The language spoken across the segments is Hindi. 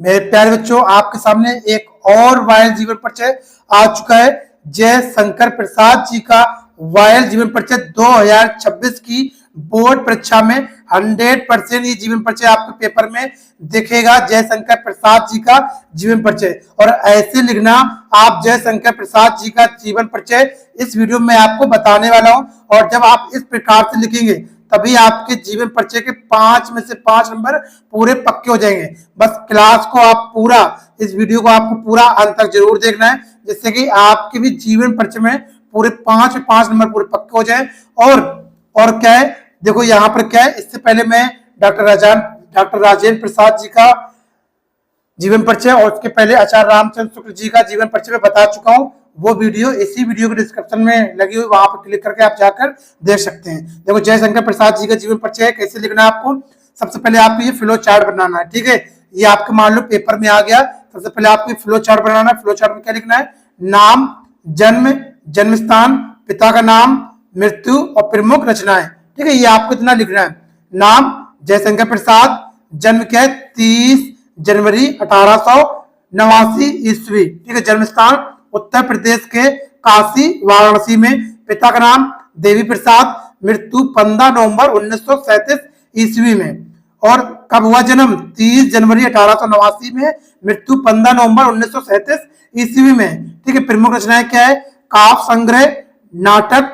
मेरे प्यारे बच्चों, आपके सामने एक और वायरल जीवन परिचय आ चुका है। जय शंकर प्रसाद जी का वायरल जीवन परिचय 2026 की बोर्ड परीक्षा में 100% ये जीवन परिचय आपके पेपर में दिखेगा। जय शंकर प्रसाद जी का जीवन परिचय, और ऐसे लिखना आप जय शंकर प्रसाद जी का जीवन परिचय इस वीडियो में आपको बताने वाला हूं। और जब आप इस प्रकार से लिखेंगे तभी आपके जीवन परिचय के 5 में से 5 नंबर पूरे पक्के हो जाएंगे। बस क्लास को आप पूरा, इस वीडियो को आपको पूरा अंत तक जरूर देखना है, जिससे कि आपके भी जीवन परिचय में पूरे 5 नंबर पूरे पक्के हो जाए। और क्या है, देखो यहाँ पर क्या है, इससे पहले मैं डॉक्टर राजेंद्र प्रसाद जी का जीवन परिचय और उसके पहले आचार्य रामचंद्र शुक्ल जी का जीवन परिचय में बता चुका हूं। वो वीडियो इसी वीडियो के डिस्क्रिप्शन में लगी हुई, वहां पर क्लिक करके आप जाकर देख सकते हैं। देखो, जय शंकर प्रसाद जी का जीवन परिचय कैसे लिखना है आपको। सबसे पहले आपको ये फ्लो चार्ट बनाना है, ठीक है। ये आपके मान लो पेपर में आ गया। सबसे पहले आपको फ्लो चार्ट बनाना है। फ्लो चार्ट में क्या लिखना है? नाम, जन्म, जन्म स्थान, पिता का नाम, मृत्यु और प्रमुख रचनाएं, ठीक है। ये आपको इतना लिखना है। नाम जय शंकर प्रसाद, जन्म क्या है 30 जनवरी 1889 ईस्वी, ठीक है। जन्म स्थान उत्तर प्रदेश के काशी वाराणसी में। पिता का नाम देवी प्रसाद, मृत्यु 15 नवंबर 1937 ईस्वी में। और कब हुआ जन्म? 30 जनवरी 1889 में, मृत्यु 15 नवंबर 1937 ईस्वी में, ठीक है। प्रमुख रचनाएं क्या है? काव्य संग्रह, नाटक,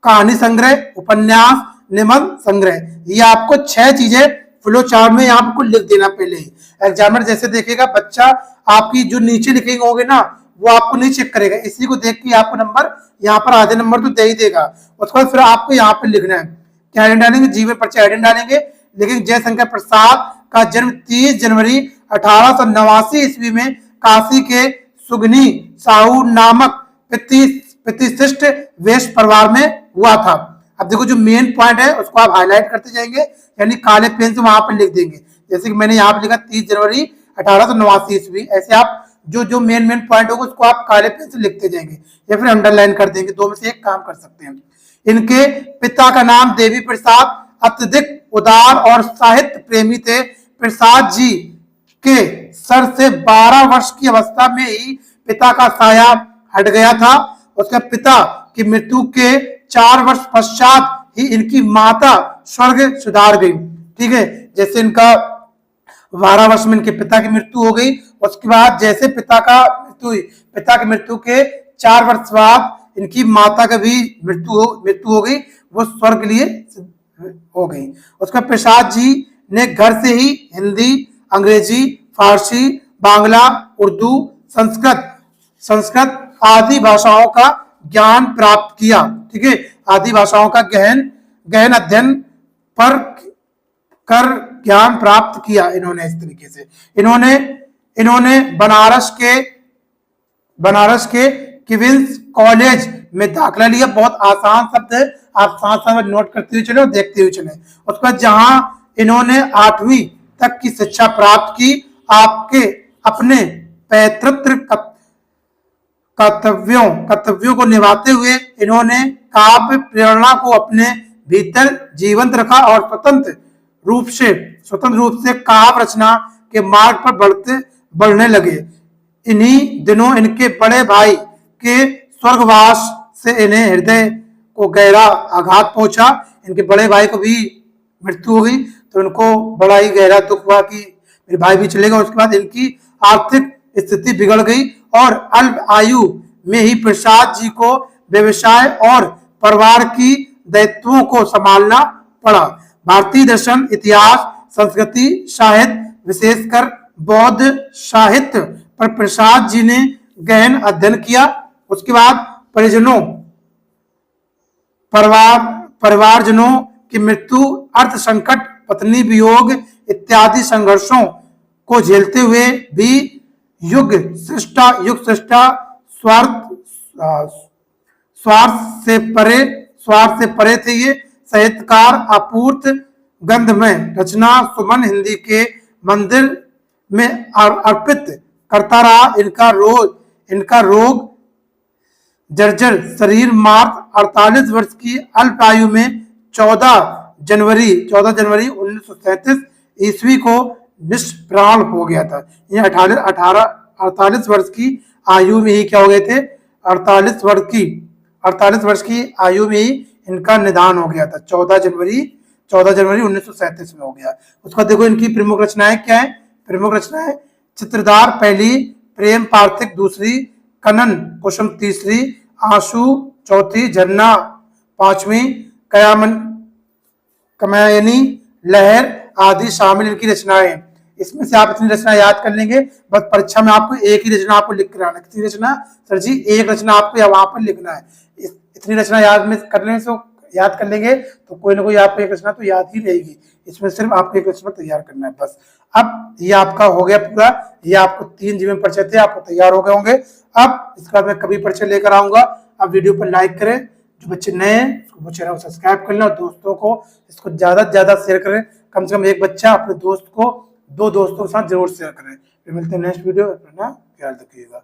कहानी संग्रह, उपन्यास, निबंध संग्रह। ये आपको 6 चीजें फ्लो चार्ट में आपको लिख देना पहले ही। एग्जामिनर जैसे देखेगा बच्चा, आपकी जो नीचे लिखेंगे होंगे ना, वो आपको नहीं चेक करेगा। इसी को देख के आपको नंबर यहाँ पर आधे नंबर तो दे ही देगा। उसके बाद फिर आपको यहाँ पर लिखना है, क्या आइडेंट डालेंगे? जीवन परिचय आइडेंट डालेंगे। लेकिन जय शंकर प्रसाद का जन्म 30 जनवरी 1889 ईस्वी में काशी के सुगनी साहू नामक प्रतिष्ठित वैश्य परिवार में हुआ था। अब देखो, जो मेन पॉइंट है उसको आप हाईलाइट करते जाएंगे, यानी काले पेन से वहां पर लिख देंगे। जैसे कि मैंने यहाँ पर लिखा 30 जनवरी 1889 ईस्वी। ऐसे आप जो मेन पॉइंट होगा उसको आप काले पेन से लिखते जाएंगे या फिर अंडरलाइन कर देंगे। दो में से एक काम कर सकते हैं। इनके पिता का नाम देवी प्रसाद अत्यधिक उदार और साहित्य प्रेमी थे। प्रसाद जी के सर से 12 वर्ष की अवस्था में ही पिता का साया हट गया था। उसके पिता की मृत्यु के 4 वर्ष पश्चात ही इनकी माता स्वर्ग सुधार गई, ठीक है। जैसे इनका 12 वर्ष में इनके पिता की मृत्यु हो गई, उसके बाद जैसे पिता की मृत्यु के 4 वर्ष बाद इनकी माता का भी मृत्यु हो गई, वो स्वर्ग लिए हो गई। उसका प्रसाद जी ने घर से ही हिंदी, अंग्रेजी, फारसी, बांग्ला, उर्दू, संस्कृत आदि भाषाओं का ज्ञान प्राप्त किया, ठीक है। आदि भाषाओं का गहन अध्ययन कर ज्ञान प्राप्त किया इन्होंने। इस तरीके से इन्होंने बनारस के क्वींस कॉलेज में दाखिला लिया। बहुत आसान शब्द है, आप साथ साथ नोट करते हुए चले और देखते हुए चले। उसके बाद जहां इन्होंने 8वीं तक की शिक्षा प्राप्त की। आपके अपने पैतृत्व कर्तव्यों को निभाते हुए इन्होंने काव्य प्रेरणा को अपने भीतर जीवंत रखा और स्वतंत्र रूप से काव्य रचना के मार्ग पर बढ़ने लगे। इन्हीं दिनों इनके बड़े भाई के स्वर्गवास से इन्हें हृदय को गहरा आघात पहुंचा। इनके बड़े भाई को भी मृत्यु हो गई, तो इनको बड़ा ही गहरा दुख हुआ कि मेरे भाई भी चले गए। उसके बाद इनकी आर्थिक स्थिति बिगड़ गई और अल्प आयु में ही प्रसाद जी को व्यवसाय और परिवार की दायित्वों को संभालना पड़ा। भारतीय दर्शन, इतिहास, संस्कृति, साहित्य, विशेषकर बौद्ध साहित्य पर प्रसाद जी ने गहन अध्ययन किया। उसके बाद परिवारजनों की मृत्यु, अर्थ संकट, पत्नी वियोग इत्यादि संघर्षों को झेलते हुए भी युग सृष्टा स्वार्थ से परे थे। ये साहित्यकार अपूर्त गंध में रचना सुमन हिंदी के मंदिर में अर्पित करता रहा। इनका रोग जर्जर शरीर मार्च 48 वर्ष की अल्प आयु में 14 जनवरी 1937 ईस्वी को निष्प्राण हो गया था। ये 48 वर्ष की आयु में ही क्या हो गए थे, 48 वर्ष की आयु में ही इनका निधन हो गया था। 14 जनवरी 1937 में हो गया। उसका देखो इनकी प्रमुख रचनाएं क्या है। प्रमुख रचनाएं चित्रधार पहली, प्रेम पार्थिक दूसरी, कनन कुसुम तीसरी, आंसू चौथी, झरना पांचवी, कमायनी लहर आदि शामिल इनकी रचनाएं। इसमें से आप इतनी रचना याद कर लेंगे, बस परीक्षा में आपको एक ही रचना आपको लिख कर आना। कितनी रचना सर जी, एक रचना आपको वहां पर लिखना है। इतनी रचना याद में करने से याद कर लेंगे तो कोई ना कोई आपको एक रचना तो याद ही रहेगी। इसमें सिर्फ आपको एक रचना तैयार करना है बस। अब ये आपका हो गया पूरा, ये आपको 3 जीवन परिचय थे, आपको तैयार हो गए होंगे। अब इसके बाद मैं कभी परिचय लेकर आऊंगा। अब वीडियो पर लाइक करें, जो बच्चे नए हैं वो चैनल को सब्सक्राइब कर लें और दोस्तों को इसको ज्यादा से ज्यादा शेयर करें। कम से कम एक बच्चा अपने दोस्त को 2 दोस्तों के साथ जरूर शेयर करें। फिर मिलते हैं नेक्स्ट वीडियो, अपना ख्याल रखिएगा।